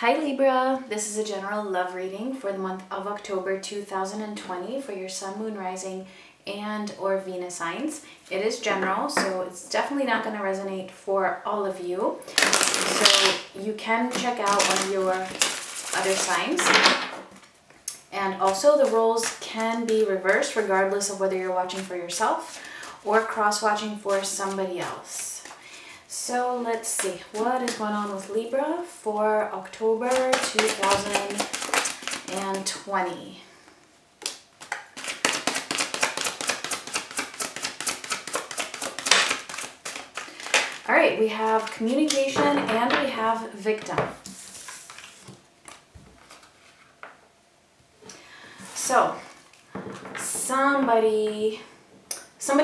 Hi Libra, this is a general love reading for the month of October 2020 for your Sun, Moon, Rising, and or Venus signs. It is general, so it's definitely not going to resonate for all of you. So you can check out on your other signs. And also the roles can be reversed regardless of whether you're watching for yourself or cross-watching for somebody else. So let's see, what is going on with Libra for October 2020? All right, we have communication and we have victim. So somebody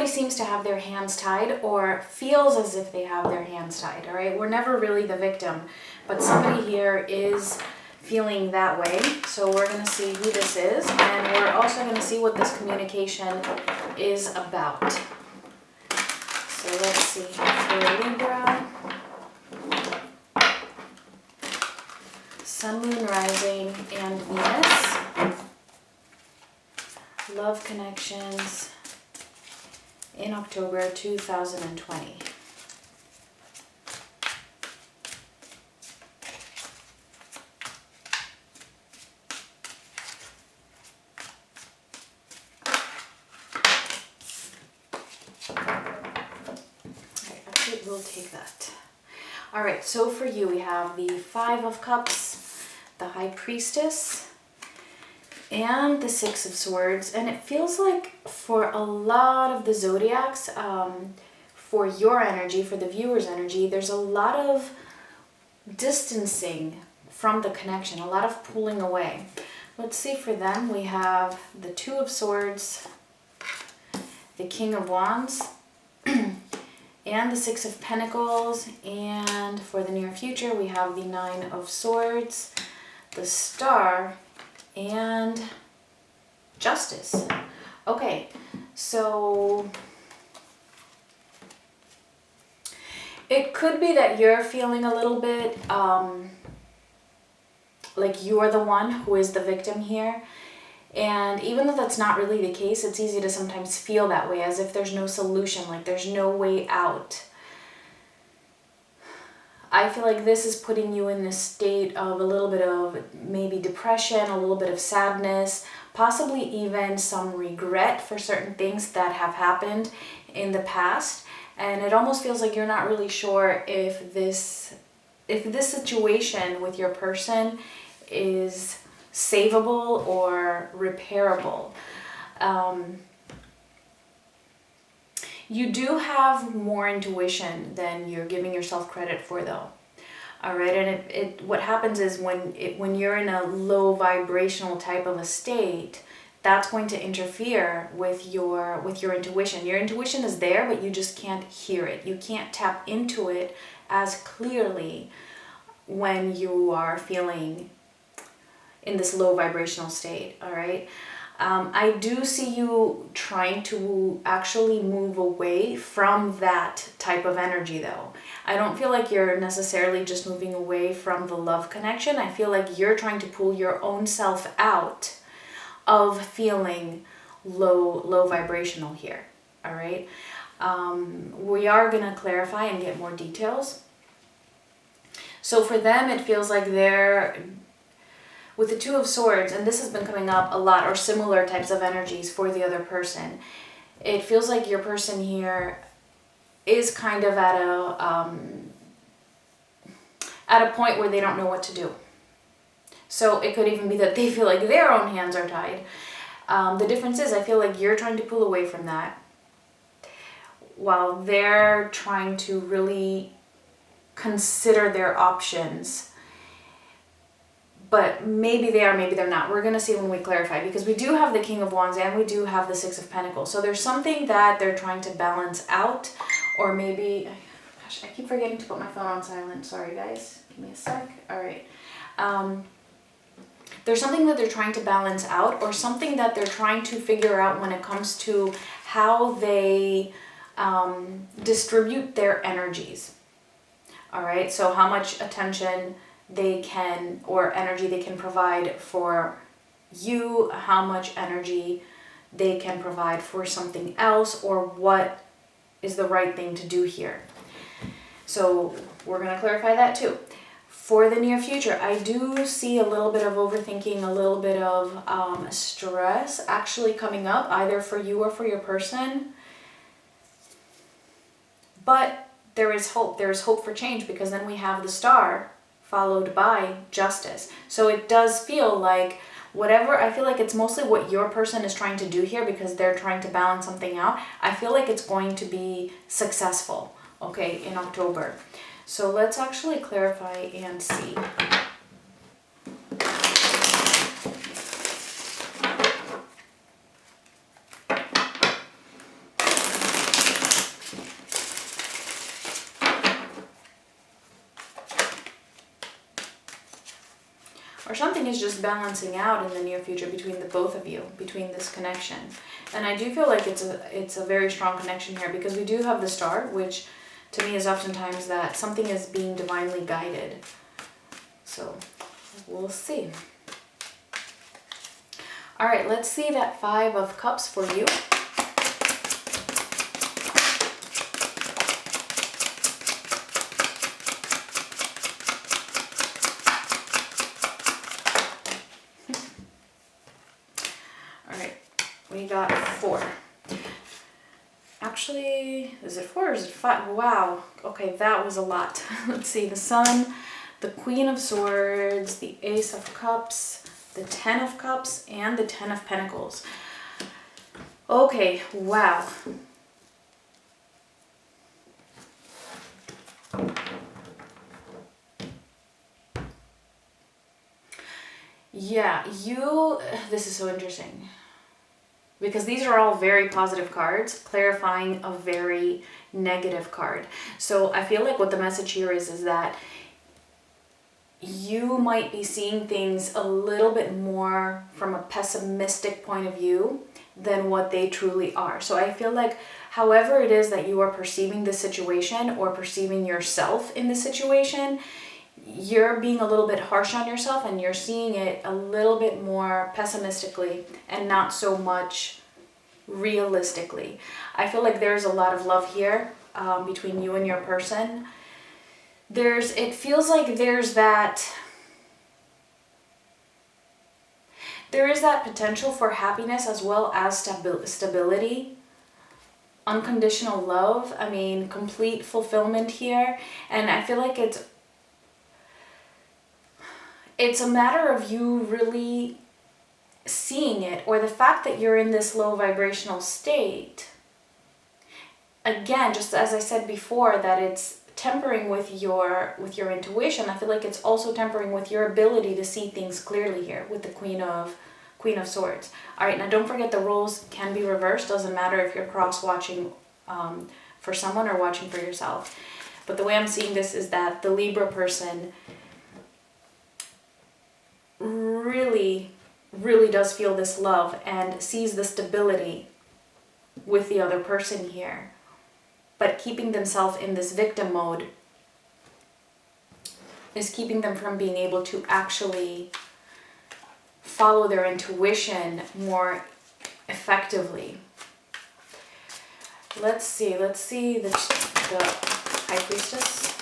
seems to have their hands tied or feels as if they have their hands tied, all right? We're never really the victim, but somebody here is feeling that way. So we're going to see who this is, and we're also going to see what this communication is about. So let's see, for Libra, Sun, Moon, Rising, and Venus, love connections in October 2020. Alright, we'll take that. Alright, so for you we have the Five of Cups, the High Priestess, and the Six of Swords. And it feels like for a lot of the zodiacs, for your energy, for the viewer's energy, there's a lot of distancing from the connection, a lot of pulling away. Let's see, for them we have the Two of Swords, the King of Wands, and the Six of Pentacles. And for the near future we have the Nine of Swords, the Star, and Justice. Okay, so it could be that you're feeling a little bit like you're the one who is the victim here. And even though that's not really the case, it's easy to sometimes feel that way, as if there's no solution, like there's no way out. I feel like this is putting you in this state of a little bit of maybe depression, a little bit of sadness, possibly even some regret for certain things that have happened in the past. And it almost feels like you're not really sure if this situation with your person is savable or repairable. You do have more intuition than you're giving yourself credit for, though. All right, and what happens is when you're in a low vibrational type of a state, that's going to interfere with your intuition. Your intuition is there, but you just can't hear it. You can't tap into it as clearly when you are feeling in this low vibrational state. All right. I do see you trying to actually move away from that type of energy, though. I don't feel like you're necessarily just moving away from the love connection. I feel like you're trying to pull your own self out of feeling low vibrational here. All right. We are going to clarify and get more details. So for them, it feels like they're with the Two of Swords, and this has been coming up a lot, or similar types of energies for the other person. It feels like your person here is kind of at a point where they don't know what to do. So it could even be that they feel like their own hands are tied. The difference is, I feel like you're trying to pull away from that, while they're trying to really consider their options. But maybe they are, maybe they're not. We're going to see when we clarify, because we do have the King of Wands and we do have the Six of Pentacles. So there's something that they're trying to balance out, or maybe, gosh, I keep forgetting to put my phone on silent. Sorry, guys. Give me a sec. All right. There's something that they're trying to balance out, or something that they're trying to figure out when it comes to how they distribute their energies. All right. So how much attention they can, or energy they can provide for you, how much energy they can provide for something else, or what is the right thing to do here. So we're going to clarify that too. For the near future, I do see a little bit of overthinking, a little bit of stress actually coming up, either for you or for your person. But there is hope. There is hope for change, because then we have the Star followed by Justice. So it does feel like whatever, I feel like it's mostly what your person is trying to do here, because they're trying to balance something out. I feel like it's going to be successful, okay, in October. So let's actually clarify and see. Or something is just balancing out in the near future between the both of you, between this connection. And I do feel like it's a very strong connection here, because we do have the Star, which to me is oftentimes that something is being divinely guided. So we'll see. All right, let's see that 5 of Cups for you. We got 4. Actually, is it 4 or is it 5? Wow. Okay, that was a lot. Let's see. The Sun, the Queen of Swords, the Ace of Cups, the 10 of Cups, and the 10 of Pentacles. Okay, wow. Yeah, this is so interesting, because these are all very positive cards, clarifying a very negative card. So I feel like what the message here is that you might be seeing things a little bit more from a pessimistic point of view than what they truly are. So I feel like however it is that you are perceiving the situation or perceiving yourself in the situation, you're being a little bit harsh on yourself, and you're seeing it a little bit more pessimistically and not so much realistically. I feel like there's a lot of love here between you and your person. It feels like there is that potential for happiness as well as stability, unconditional love. I mean, complete fulfillment here. And I feel like it's a matter of you really seeing it, or the fact that you're in this low vibrational state. Again, just as I said before, that it's tempering with your intuition. I feel like it's also tempering with your ability to see things clearly here with the Queen of Swords. All right, now don't forget the roles can be reversed. Doesn't matter if you're cross-watching for someone or watching for yourself. But the way I'm seeing this is that the Libra person really, really does feel this love and sees the stability with the other person here. But keeping themselves in this victim mode is keeping them from being able to actually follow their intuition more effectively. Let's see the High Priestess.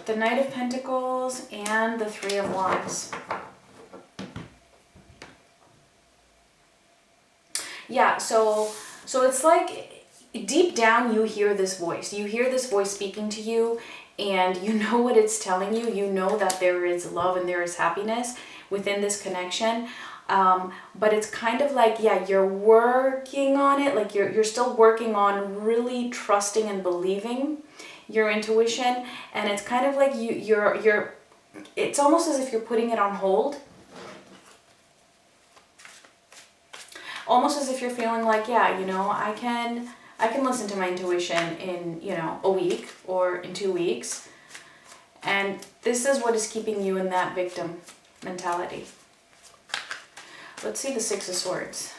The Knight of Pentacles and the 3 of Wands. Yeah, so it's like deep down you hear this voice. You hear this voice speaking to you, and you know what it's telling you. You know that there is love and there is happiness within this connection. But it's kind of like, yeah, you're working on it. Like you're still working on really trusting and believing your intuition, and it's kind of like you're it's almost as if you're putting it on hold, almost as if you're feeling like, yeah, you know, I can listen to my intuition in, you know, a week or in 2 weeks, and this is what is keeping you in that victim mentality. Let's see the Six of Swords.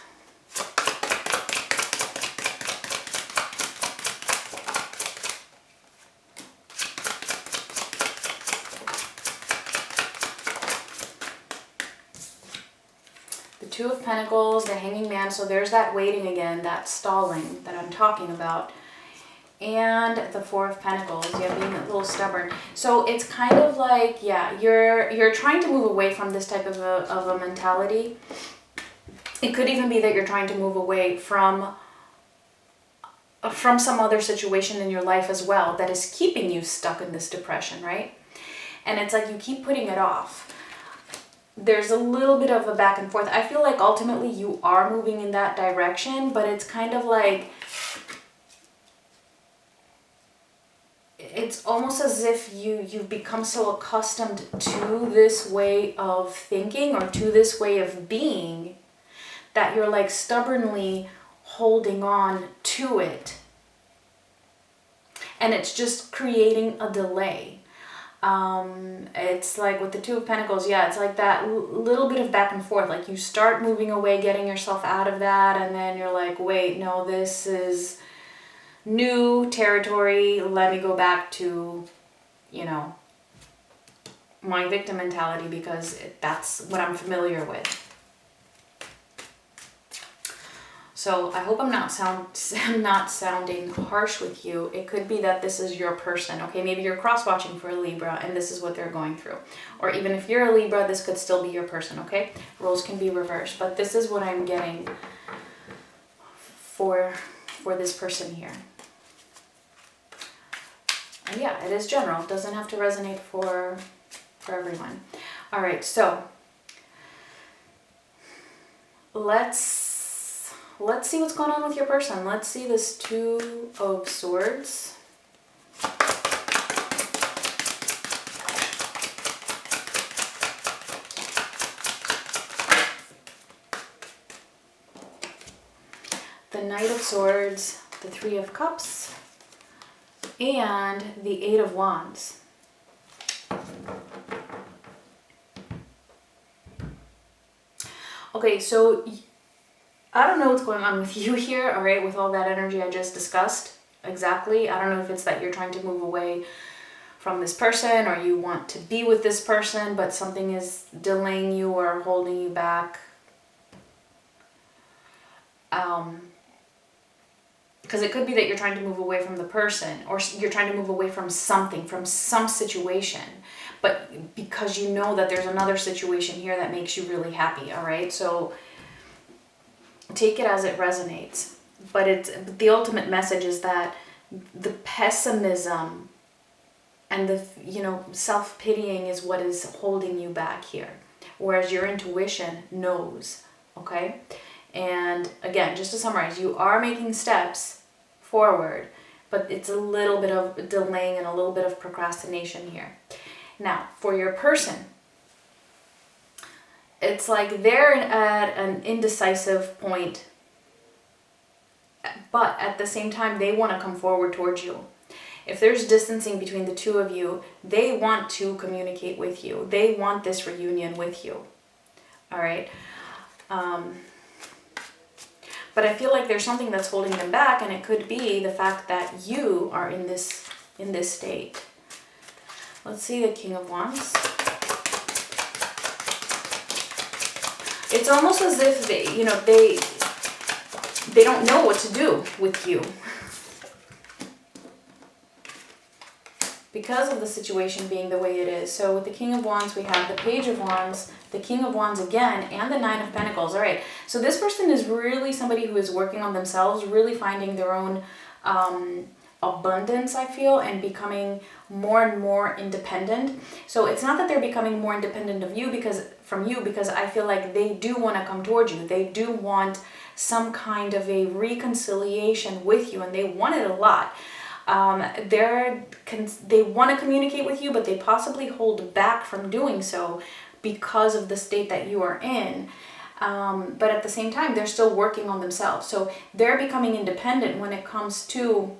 The Two of Pentacles, the Hanging Man. So there's that waiting again, that stalling that I'm talking about. And the Four of Pentacles, yeah, being a little stubborn. So it's kind of like, yeah, you're trying to move away from this type of a mentality. It could even be that you're trying to move away from some other situation in your life as well that is keeping you stuck in this depression, right? And it's like you keep putting it off. There's a little bit of a back and forth. I feel like ultimately you are moving in that direction, but it's kind of like, it's almost as if you've become so accustomed to this way of thinking or to this way of being that you're like stubbornly holding on to it. And it's just creating a delay. It's like with the Two of Pentacles, yeah, it's like that little bit of back and forth. Like you start moving away, getting yourself out of that, and then you're like, wait, no, this is new territory. Let me go back to, you know, my victim mentality because that's what I'm familiar with. So I hope I'm not sounding harsh with you. It could be that this is your person, okay? Maybe you're cross-watching for a Libra and this is what they're going through. Or even if you're a Libra, this could still be your person, okay? Roles can be reversed, but this is what I'm getting for this person here. And yeah, it is general. It doesn't have to resonate for everyone. All right, so let's see what's going on with your person. Let's see this Two of Swords. The Knight of Swords, the Three of Cups, and the Eight of Wands. Okay, so I don't know what's going on with you here, all right, with all that energy I just discussed. Exactly. I don't know if it's that you're trying to move away from this person or you want to be with this person, but something is delaying you or holding you back. Because it could be that you're trying to move away from the person or you're trying to move away from something, from some situation. But because you know that there's another situation here that makes you really happy, all right? So take it as it resonates. But the ultimate message is that the pessimism and the, you know, self-pitying is what is holding you back here. Whereas your intuition knows, okay? And again, just to summarize, you are making steps forward, but it's a little bit of delaying and a little bit of procrastination here. Now, for your person, it's like they're at an indecisive point, but at the same time, they want to come forward towards you. If there's distancing between the two of you, they want to communicate with you. They want this reunion with you. All right. But I feel like there's something that's holding them back, and it could be the fact that you are in this state. Let's see the King of Wands. It's almost as if they, you know, they don't know what to do with you. Because of the situation being the way it is. So with the King of Wands, we have the Page of Wands, the King of Wands again, and the Nine of Pentacles. All right, so this person is really somebody who is working on themselves, really finding their own abundance, I feel, and becoming more and more independent. So it's not that they're becoming more independent of you because I feel like they do want to come towards you. They do want some kind of a reconciliation with you, and they want it a lot. They want to communicate with you, but they possibly hold back from doing so because of the state that you are in. But at the same time, they're still working on themselves. So they're becoming independent when it comes to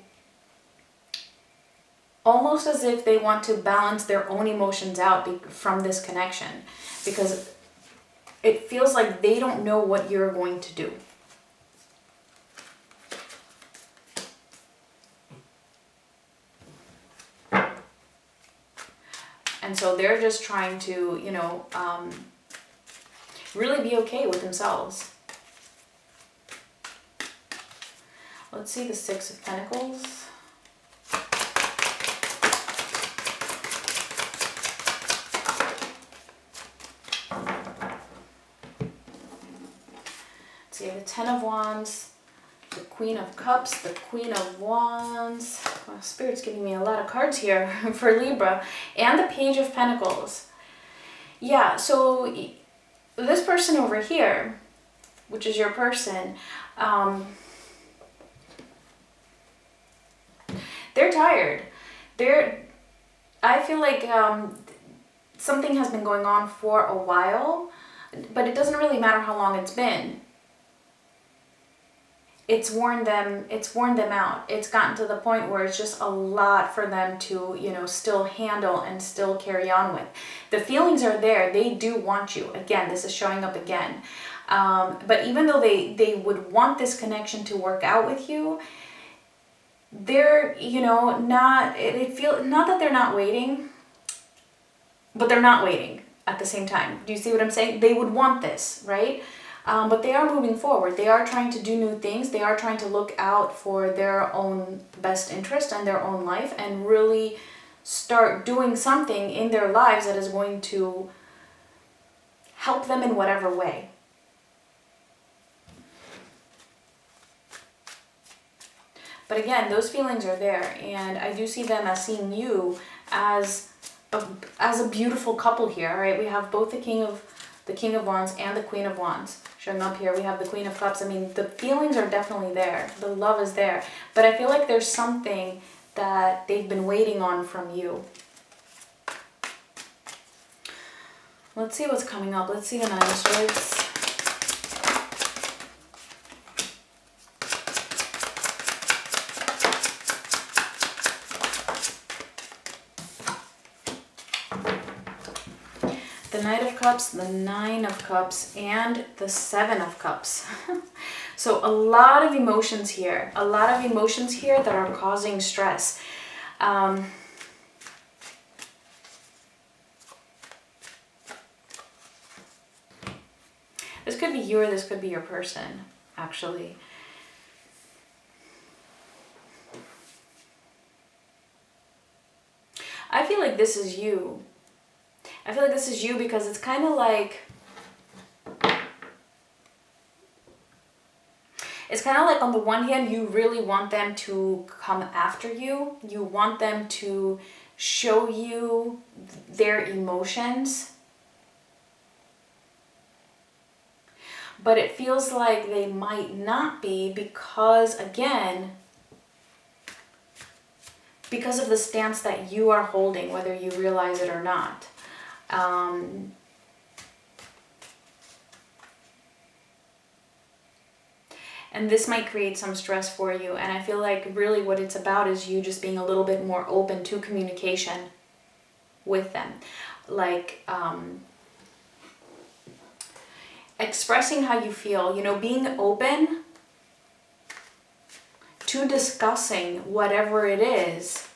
almost as if they want to balance their own emotions out from this connection. Because it feels like they don't know what you're going to do. And so they're just trying to, you know, really be okay with themselves. Let's see the Six of Pentacles. Let's see the Ten of Wands, the Queen of Cups, the Queen of Wands. Well, Spirit's giving me a lot of cards here for Libra. And the Page of Pentacles. Yeah, so this person over here, which is your person, they're tired. I feel like something has been going on for a while, but it doesn't really matter how long it's been. It's worn them out. It's gotten to the point where it's just a lot for them to, you know, still handle and still carry on with. The feelings are there. They do want you. Again, this is showing up again. But even though they would want this connection to work out with you, they're, you know, not that they're not waiting, but they're not waiting at the same time. Do you see what I'm saying? They would want this, right? But they are moving forward. They are trying to do new things. They are trying to look out for their own best interest and their own life and really start doing something in their lives that is going to help them in whatever way. But again, those feelings are there, and I do see them as seeing you as a beautiful couple here. All right, we have both the King of Wands and the Queen of Wands showing up here. We have the Queen of Cups. I mean, the feelings are definitely there. The love is there. But I feel like there's something that they've been waiting on from you. Let's see what's coming up. Let's see the Nine of Swords. The Knight of Cups, the Nine of Cups, and the Seven of Cups. So a lot of emotions here. A lot of emotions here that are causing stress. This could be you or this could be your person, actually. I feel like this is you. I feel like this is you because it's kind of like, on the one hand, you really want them to come after you. You want them to show you their emotions. But it feels like they might not be because, again, because of the stance that you are holding, whether you realize it or not. And this might create some stress for you. And I feel like really what it's about is you just being a little bit more open to communication with them. Like, expressing how you feel, you know, being open to discussing whatever it is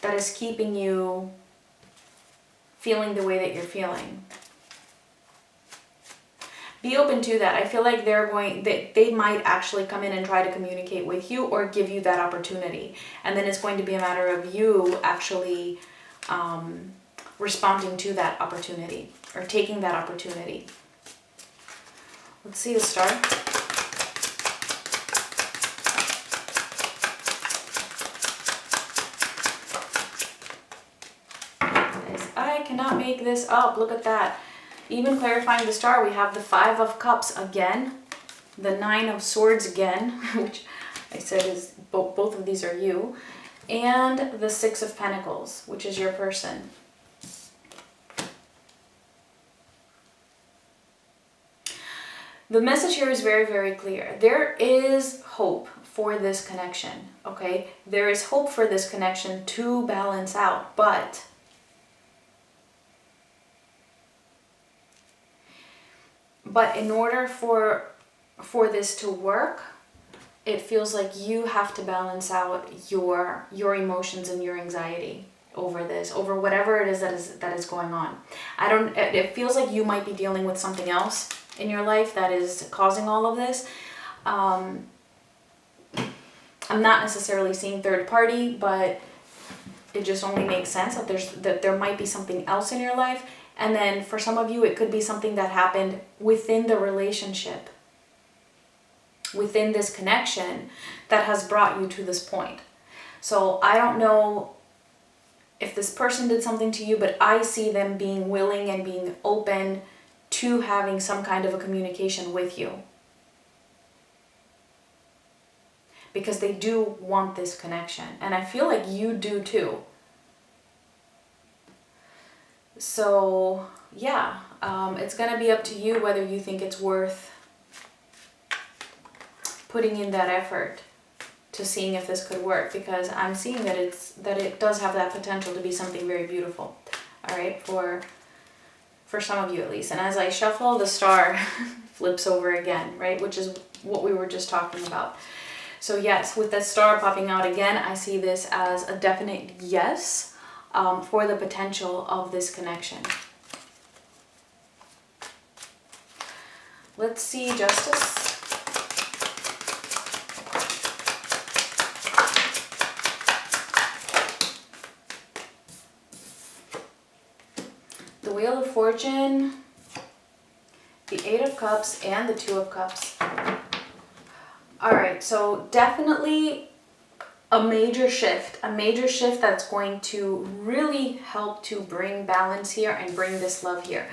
that is keeping you feeling the way that you're feeling. Be open to that. I feel like they might actually come in and try to communicate with you or give you that opportunity. And then it's going to be a matter of you actually responding to that opportunity or taking that opportunity. Let's see the Star. I cannot make this up. Look at that. Even clarifying the Star, we have the Five of Cups again, the Nine of Swords again, which I said is both of these are you, and the Six of Pentacles, which is your person. The message here is very, very clear. There is hope for this connection, okay? There is hope for this connection to balance out, but But in order for this to work, it feels like you have to balance out your emotions and your anxiety over this, over whatever it is that is going on. It feels like you might be dealing with something else in your life that is causing all of this. I'm not necessarily seeing third party, but it just only makes sense that there might be something else in your life. And then for some of you, it could be something that happened within the relationship, within this connection, that has brought you to this point. So I don't know if this person did something to you, but I see them being willing and being open to having some kind of a communication with you. Because they do want this connection. And I feel like you do too. So yeah, it's going to be up to you whether you think it's worth putting in that effort to seeing if this could work, because I'm seeing that it does have that potential to be something very beautiful. All right, for some of you at least. And as I shuffle, the star flips over again, right, which is what we were just talking about. So yes, with the star popping out again, I see this as a definite yes for the potential of this connection. Let's see justice. The Wheel of Fortune, the Eight of Cups, and the Two of Cups. Alright, so definitely a major shift that's going to really help to bring balance here and bring this love here.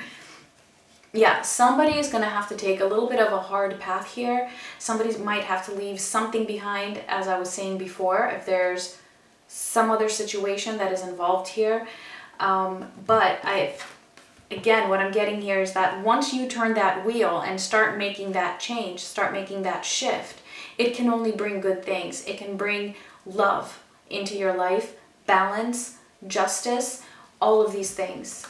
Yeah, somebody is going to have to take a little bit of a hard path here. Somebody might have to leave something behind, as I was saying before, if there's some other situation that is involved here. But again, what I'm getting here is that once you turn that wheel and start making that change, start making that shift, it can only bring good things. It can bring love into your life, balance, justice, all of these things.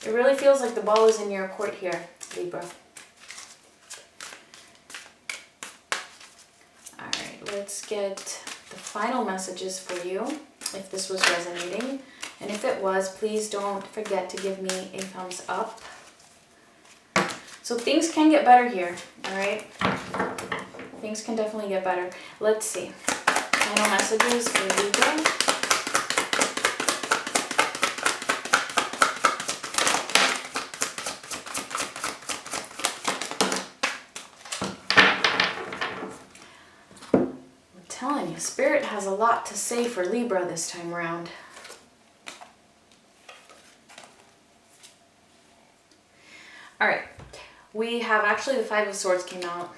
It really feels like the ball is in your court here, Libra. Alright, let's get the final messages for you, if this was resonating. And if it was, please don't forget to give me a thumbs up. So things can get better here, alright? Things can definitely get better. Let's see. Final messages for Libra. I'm telling you, Spirit has a lot to say for Libra this time around. Alright, we have actually the Five of Swords came out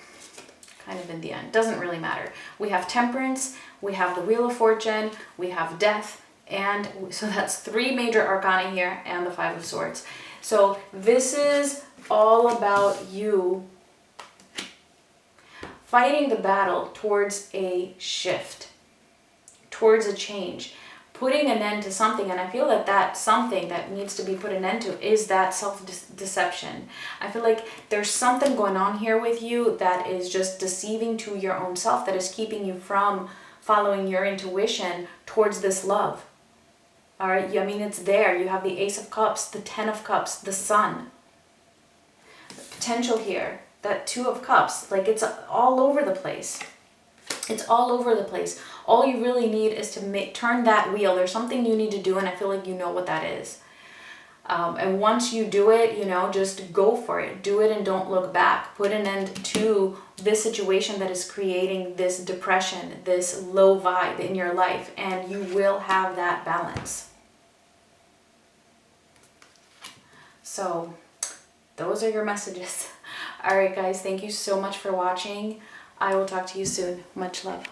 kind of in the end. Doesn't really matter. We have Temperance, we have the Wheel of Fortune, we have Death, and so that's three major arcana here and the Five of Swords. So this is all about you fighting the battle towards a shift, towards a change, putting an end to something. And I feel that that something that needs to be put an end to is that self-deception. I feel like there's something going on here with you that is just deceiving to your own self, that is keeping you from following your intuition towards this love. All right, I mean, it's there. You have the Ace of Cups, the Ten of Cups, the Sun. The potential here, that Two of Cups, like it's all over the place. It's all over the place. All you really need is to turn that wheel. There's something you need to do, and I feel like you know what that is. And once you do it, you know, just go for it. Do it and don't look back. Put an end to this situation that is creating this depression, this low vibe in your life, and you will have that balance. So those are your messages. All right, guys, thank you so much for watching. I will talk to you soon. Much love.